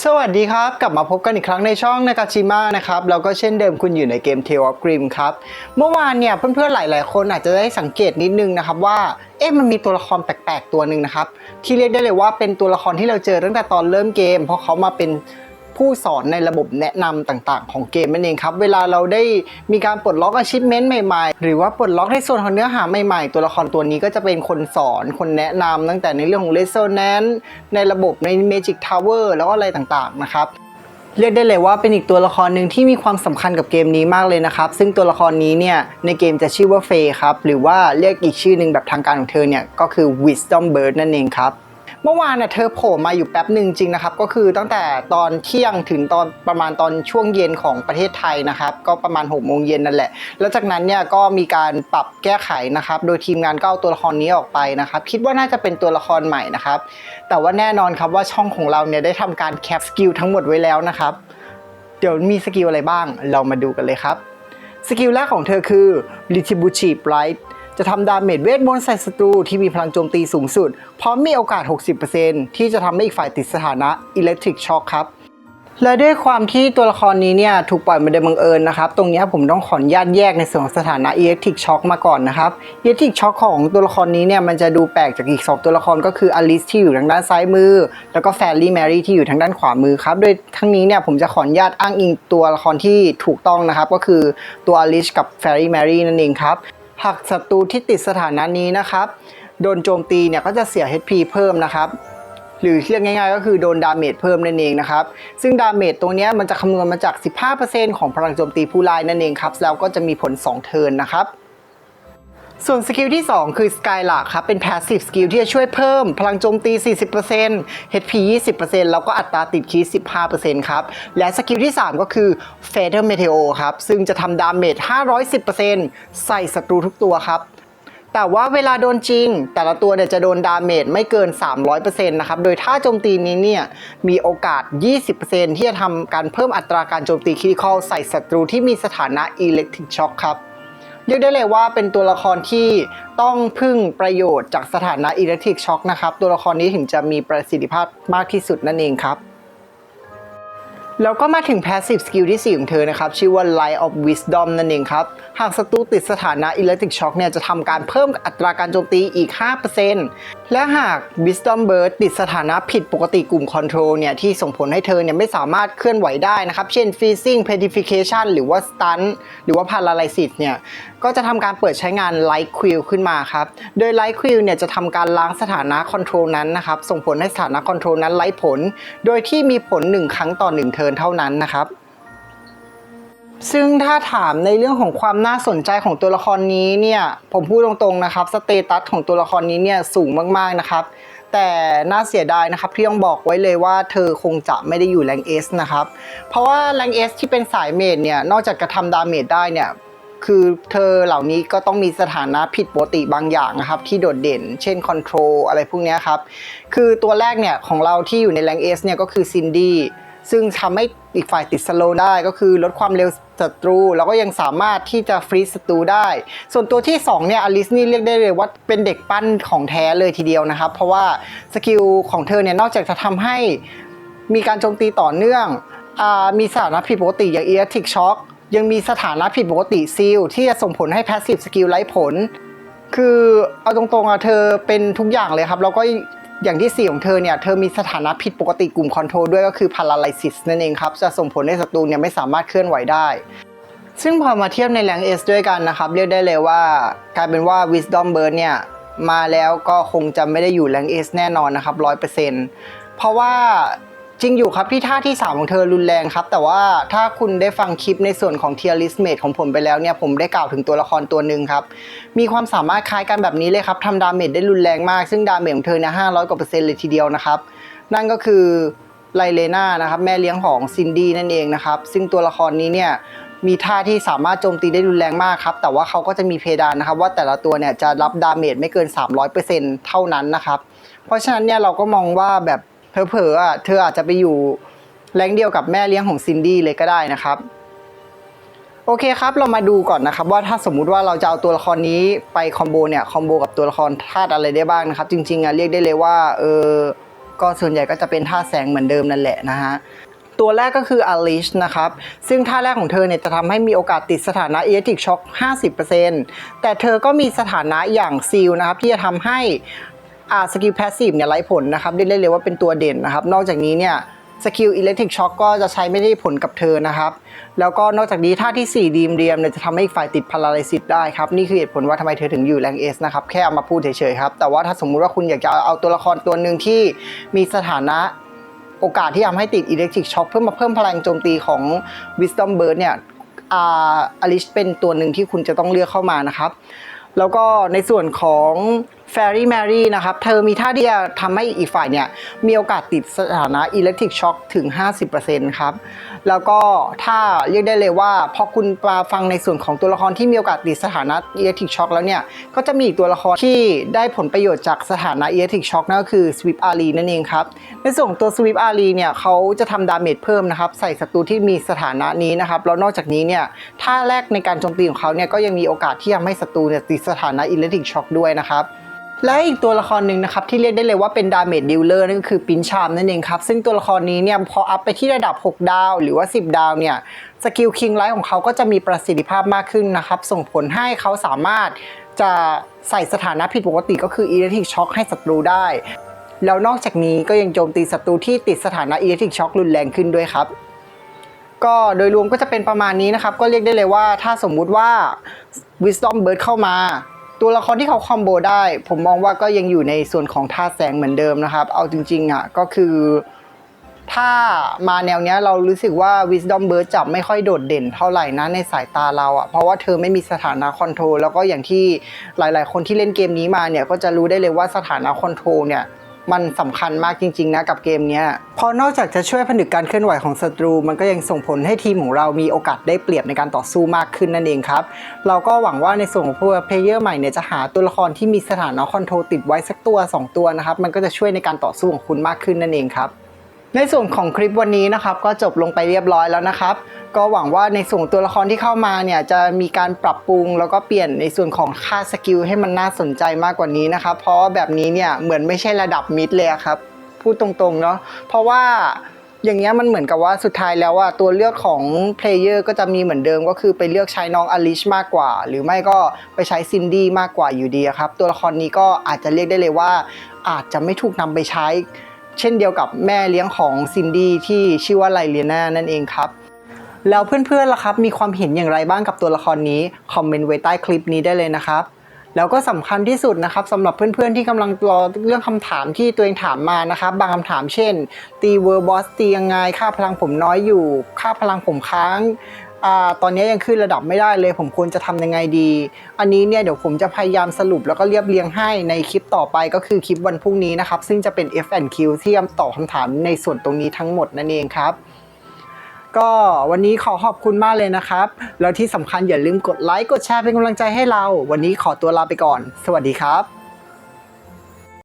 สวัสดีครับกลับมาพบกันอีกครั้งในช่องนากาชิมะนะครับแล้วก็เช่นเดิมคุณอยู่ในเกม Tale of Grimm ครับเมื่อวานเนี่ยเพื่อนๆหลายๆคนอาจจะได้สังเกตนิดนึงนะครับว่ามันมีตัวละครแปลกๆตัวหนึ่งนะครับที่เรียกได้เลยว่าเป็นตัวละครที่เราเจอตั้งแต่ตอนเริ่มเกมเพราะเขามาเป็นผู้สอนในระบบแนะนำต่างๆของเกมนั่นเองครับเวลาเราได้มีการปลดล็อก achievement ใหม่ๆหรือว่าปลดล็อกในส่วนของเนื้อหาใหม่ๆตัวละครตัวนี้ก็จะเป็นคนสอนคนแนะนำตั้งแต่ในเรื่องของ resonance ในระบบใน Magic Tower แล้วก็อะไรต่างๆนะครับเรียกได้เลยว่าเป็นอีกตัวละครหนึ่งที่มีความสำคัญกับเกมนี้มากเลยนะครับซึ่งตัวละครนี้เนี่ยในเกมจะชื่อว่าเฟย์ครับหรือว่าเรียกอีกชื่อหนึ่งแบบทางการของเธอเนี่ยก็คือ Wisdom Bird นั่นเองครับเมื่อวานเธอโผล่มาอยู่แป๊บหนึ่งจริงนะครับก็คือตั้งแต่ตอนเที่ยงถึงตอนประมาณตอนช่วงเย็นของประเทศไทยนะครับก็ประมาณ6 โมงเย็นนั่นแหละแล้วจากนั้นเนี่ยก็มีการปรับแก้ไขนะครับโดยทีมงานก็เอาตัวละครนี้ออกไปนะครับคิดว่าน่าจะเป็นตัวละครใหม่นะครับแต่ว่าแน่นอนครับว่าช่องของเราเนี่ยได้ทำการแคปสกิลทั้งหมดไว้แล้วนะครับเดี๋ยวมีสกิลอะไรบ้างเรามาดูกันเลยครับสกิลแรกของเธอคือ Retributive Blightจะทำดาเมจเวทมนต์ใส่ศัตรูที่มีพลังโจมตีสูงสุดพร้อมมีโอกาส 60% ที่จะทำให้อีกฝ่ายติดสถานะ Electric Shock ครับและด้วยความที่ตัวละครนี้เนี่ยถูกปล่อยมาโดยบังเอิญนะครับตรงนี้ผมต้องขออนุญาตแยกในส่วนของสถานะ Electric Shock มาก่อนนะครับ Electric Shock ของตัวละครนี้เนี่ยมันจะดูแปลกจากอีก2ตัวละครก็คืออลิสที่อยู่ทางด้านซ้ายมือแล้วก็ Fairy Mary ที่อยู่ทางด้านขวามือครับโดยทั้งนี้เนี่ยผมจะขออนุญาตอ้างอิงตัวละครที่ถูกต้องนะครับก็คือตัวอลิสกับ Fairy Mary นั่นเองครับหากศัตรูที่ติดสถานะนี้นะครับโดนโจมตีเนี่ยก็จะเสีย HP เพิ่มนะครับหรือเรียกง่ายๆก็คือโดนดาเมจเพิ่มนั่นเองนะครับซึ่งดาเมจตรงนี้มันจะคำนวณมาจาก 15% ของพลังโจมตีผู้ร้ายนั่นเองครับแล้วก็จะมีผล2เทิร์นนะครับส่วนสกิลที่2คือ Skylark ครับเป็น Passive Skill ที่จะช่วยเพิ่มพลังโจมตี 40% HP 20% แล้วก็อัตราติดคีย์ 15% ครับและสกิลที่3ก็คือ Fatal Meteor ครับซึ่งจะทำดาเมจ 510% ใส่ศัตรูทุกตัวครับแต่ว่าเวลาโดนจริงแต่ละตัวเนี่ยจะโดนดาเมจไม่เกิน 300% นะครับโดยท่าโจมตีนี้เนี่ยมีโอกาส 20% ที่จะทำการเพิ่มอัตราการโจมตีคริติคอลใส่ศัตรูที่มีสถานะ Electric Shock ครับเรียกได้เลยว่าเป็นตัวละครที่ต้องพึ่งประโยชน์จากสถานะ Electric Shock นะครับตัวละครนี้ถึงจะมีประสิทธิภาพมากที่สุดนั่นเองครับแล้วก็มาถึง Passive Skill ที่4ของเธอนะครับชื่อว่า Light of Wisdom นั่นเองครับหากศัตรูติดสถานะ Electric Shock เนี่ยจะทำการเพิ่มอัตราการโจมตีอีก 5% และหาก Wisdom Bird ติดสถานะผิดปกติกลุ่ม Control เนี่ยที่ส่งผลให้เธอเนี่ยไม่สามารถเคลื่อนไหวได้นะครับเช่น Freezing Petrification หรือว่า Stun หรือว่า Paralysis เนี่ยก็จะทำการเปิดใช้งาน Light Quill ขึ้นมาครับโดย Light Quill เนี่ยจะทำการล้างสถานะ Control นั้นนะครับส่งผลให้สถานะ Control นั้นไร้ผลโดยที่มีผล1ครั้งต่อ1เทิร์นเท่านั้นนะครับซึ่งถ้าถามในเรื่องของความน่าสนใจของตัวละครนี้เนี่ยผมพูดตรงๆนะครับสเตตัสของตัวละครนี้เนี่ยสูงมากๆนะครับแต่น่าเสียดายนะครับที่ต้องบอกไว้เลยว่าเธอคงจะไม่ได้อยู่แรง S นะครับเพราะว่าแรง S ที่เป็นสายเมจเนี่ยนอกจากจะทำดาเมจได้เนี่ยคือเธอเหล่านี้ก็ต้องมีสถานะผิดปกติบางอย่างนะครับที่โดดเด่นเช่นคอนโทรลอะไรพวกนี้ครับคือตัวแรกเนี่ยของเราที่อยู่ในแรง S เนี่ยก็คือซินดี้ซึ่งทำให้อีกฝ่ายติดสโลว์ได้ก็คือลดความเร็วศัตรูแล้วก็ยังสามารถที่จะฟรีซศัตรูได้ส่วนตัวที่2เนี่ยอลิสนี่เรียกได้เลยว่าเป็นเด็กปั้นของแท้เลยทีเดียวนะครับเพราะว่าสกิลของเธอเนี่ยนอกจากจะทำให้มีการโจมตีต่อเนื่องมีสถานะผิดปกติอย่าง Electric Shock ยังมีสถานะผิดปกติซีลที่จะส่งผลให้ Passive Skill ไร้ผลคือเอาตรงๆเธอเป็นทุกอย่างเลยครับแล้วก็อย่างที่4ของเธอเนี่ยเธอมีสถานะผิดปกติกลุ่มคอนโทรลด้วยก็คือ Paralysis นั่นเองครับจะส่งผลให้ศัตรูเนี่ยไม่สามารถเคลื่อนไหวได้ซึ่งพอมาเทียบในแรง S ด้วยกันนะครับเรียกได้เลยว่ากลายเป็นว่า Wisdom Bird เนี่ยมาแล้วก็คงจะไม่ได้อยู่แรง S แน่นอนนะครับ 100% เพราะว่าจริงอยู่ครับที่ท่าที่3ของเธอรุนแรงครับแต่ว่าถ้าคุณได้ฟังคลิปในส่วนของ Tier List Mate ของผมไปแล้วเนี่ยผมได้กล่าวถึงตัวละครตัวหนึ่งครับมีความสามารถคล้ายกันแบบนี้เลยครับทำดาเมจได้รุนแรงมากซึ่งดาเมจของเธอเนี่ย500 กว่า%เลยทีเดียวนะครับนั่นก็คือไลเลน่านะครับแม่เลี้ยงของซินดี้นั่นเองนะครับซึ่งตัวละครนี้เนี่ยมีท่าที่สามารถโจมตีได้รุนแรงมากครับแต่ว่าเขาก็จะมีเพดานนะครับว่าแต่ละตัวเนี่ยจะรับดาเมจไม่เกิน 300% เท่านั้นนะครับเพราะฉะนั้นเนี่ยเราก็มองว่าแบบเผลอๆเธออาจจะไปอยู่แรงเดียวกับแม่เลี้ยงของซินดี้เลยก็ได้นะครับโอเคครับเรามาดูก่อนนะครับว่าถ้าสมมุติว่าเราจะเอาตัวละครนี้ไปคอมโบเนี่ยคอมโบกับตัวละครธาตุอะไรได้บ้างนะครับจริงๆเรียกได้เลยว่า ก็ส่วนใหญ่ก็จะเป็นท่าแสงเหมือนเดิมนั่นแหละนะฮะตัวแรกก็คือ Alice นะครับซึ่งท่าแรกของเธอเนี่ยจะทำให้มีโอกาสติดสถานะ Electric Shock 50% แต่เธอก็มีสถานะอย่าง Seal นะครับที่จะทำให้สกิล Passive เนี่ยไร้ผลนะครับเรียกได้เลยว่าเป็นตัวเด่นนะครับนอกจากนี้เนี่ยสกิล Electric Shock ก็จะใช้ไม่ได้ผลกับเธอนะครับแล้วก็นอกจากนี้ท่าที่4ดีมเรียมเนี่ยจะทำให้อีกฝ่ายติด Paralysis ได้ครับนี่คือเหตุผลว่าทำไมเธอถึงอยู่แรง S นะครับแค่เอามาพูดเฉยๆครับแต่ว่าถ้าสมมุติว่าคุณอยากจะเอาตัวละครตัวหนึ่งที่มีสถานะโอกาสที่ทำให้ติด Electric Shock เพื่อมาเพิ่มพลังโจมตีของ Wisdom Burst เนี่ยAlice เป็นตัวหนึ่งที่คุณจะต้องเลือกเข้ามานะครับแล้วก็ในส่วนของ Fairy Mary นะครับเธอมีท่าที่จะทำให้อีกฝ่ายเนี่ยมีโอกาสติดสถานะ Electric Shock ถึง 50% ครับแล้วก็ถ้าเรียกได้เลยว่าพอคุณมาฟังในส่วนของตัวละครที่มีโอกาสติดสถานะ Electric Shock แล้วเนี่ยก็จะมีอีกตัวละครที่ได้ผลประโยชน์จากสถานะ Electric Shock นั่นก็คือ Swift Ari นั่นเองครับในส่วนตัว Swift Ari เนี่ยเขาจะทำดาเมจเพิ่มนะครับใส่ศัตรูที่มีสถานะนี้นะครับแล้วนอกจากนี้เนี่ยท่าแรกในการโจมตีของเขาเนี่ยก็ยังมีโอกาสที่ทำให้ศัตรูเนี่ยติดสถานะ Electric Shock ด้วยนะครับและอีกตัวละครหนึ่งนะครับที่เรียกได้เลยว่าเป็นดาเมจดิลเลอร์นั่นก็คือปินชามนั่นเองครับซึ่งตัวละครนี้เนี่ยพออัพไปที่ระดับ6ดาวหรือว่า10ดาวเนี่ยสกิลคิงไลท์ของเขาก็จะมีประสิทธิภาพมากขึ้นนะครับส่งผลให้เขาสามารถจะใส่สถานะผิดปกติก็คือ Electric Shock ให้ศัตรูได้แล้วนอกจากนี้ก็ยังโจมตีศัตรูที่ติดสถานะ Electric Shock รุนแรงขึ้นด้วยครับก็โดยรวมก็จะเป็นประมาณนี้นะครับก็เรียกได้เลยว่าถ้าสมมุติว่า Wisdom Burst เข้ามาตัวละครที่เขาคอมโบได้ผมมองว่าก็ยังอยู่ในส่วนของท่าแสงเหมือนเดิมนะครับเอาจริงๆอ่ะก็คือถ้ามาแนวเนี้ยเรารู้สึกว่า Wisdom Burst จับไม่ค่อยโดดเด่นเท่าไหร่นะในสายตาเราอ่ะเพราะว่าเธอไม่มีสถานะคอนโทรลแล้วก็อย่างที่หลายๆคนที่เล่นเกมนี้มาเนี่ยก็จะรู้ได้เลยว่าสถานะคอนโทรลเนี่ยมันสำคัญมากจริงๆนะกับเกมนี้พอนอกจากจะช่วยผนึกการเคลื่อนไหวของศัตรูมันก็ยังส่งผลให้ทีมของเรามีโอกาสได้เปรียบในการต่อสู้มากขึ้นนั่นเองครับเราก็หวังว่าในส่วนของพวกเพลเยอร์ใหม่เนี่ยจะหาตัวละครที่มีสถานะคอนโทรลติดไว้สักตัว2ตัวนะครับมันก็จะช่วยในการต่อสู้ของคุณมากขึ้นนั่นเองครับในส่วนของคลิปวันนี้นะครับก็จบลงไปเรียบร้อยแล้วนะครับก็หวังว่าในส่วนตัวละครที่เข้ามาเนี่ยจะมีการปรับปรุงแล้วก็เปลี่ยนในส่วนของค่าสกิลให้มันน่าสนใจมากกว่านี้นะครับเพราะว่าแบบนี้เนี่ยเหมือนไม่ใช่ระดับมิดเลยครับพูดตรงๆเนาะเพราะว่าอย่างเงี้ยมันเหมือนกับว่าสุดท้ายแล้วว่าตัวเลือกของเพลเยอร์ก็จะมีเหมือนเดิมก็คือไปเลือกใช้น้องอลิชมากกว่าหรือไม่ก็ไปใช้ซินดี้มากกว่าอยู่ดีครับตัวละครนี้ก็อาจจะเรียกได้เลยว่าอาจจะไม่ถูกนำไปใช้เช่นเดียวกับแม่เลี้ยงของซินดี้ที่ชื่อว่าไลเลียนานั่นเองครับแล้วเพื่อนๆล่ะครับมีความเห็นอย่างไรบ้างกับตัวละครนี้คอมเมนต์ไว้ใต้คลิปนี้ได้เลยนะครับแล้วก็สำคัญที่สุดนะครับสำหรับเพื่อนๆที่กำลังรอเรื่องคำถามที่ตัวเองถามมานะครับบางคำถามเช่นตีเวอร์บอสตียังไงค่าพลังผมน้อยอยู่ค่าพลังผมค้างตอนนี้ยังขึ้นระดับไม่ได้เลยผมควรจะทำยังไงดีอันนี้เนี่ยเดี๋ยวผมจะพยายามสรุปแล้วก็เรียบเรียงให้ในคลิปต่อไปก็คือคลิปวันพรุ่งนี้นะครับซึ่งจะเป็น F&Q ที่ตอบคำถามในส่วนตรงนี้ทั้งหมดนั่นเองครับก็วันนี้ขอขอบคุณมากเลยนะครับแล้วที่สำคัญอย่าลืมกดไลค์กดแชร์เป็นกำลังใจให้เราวันนี้ขอตัวลาไปก่อนสวัสดีครับ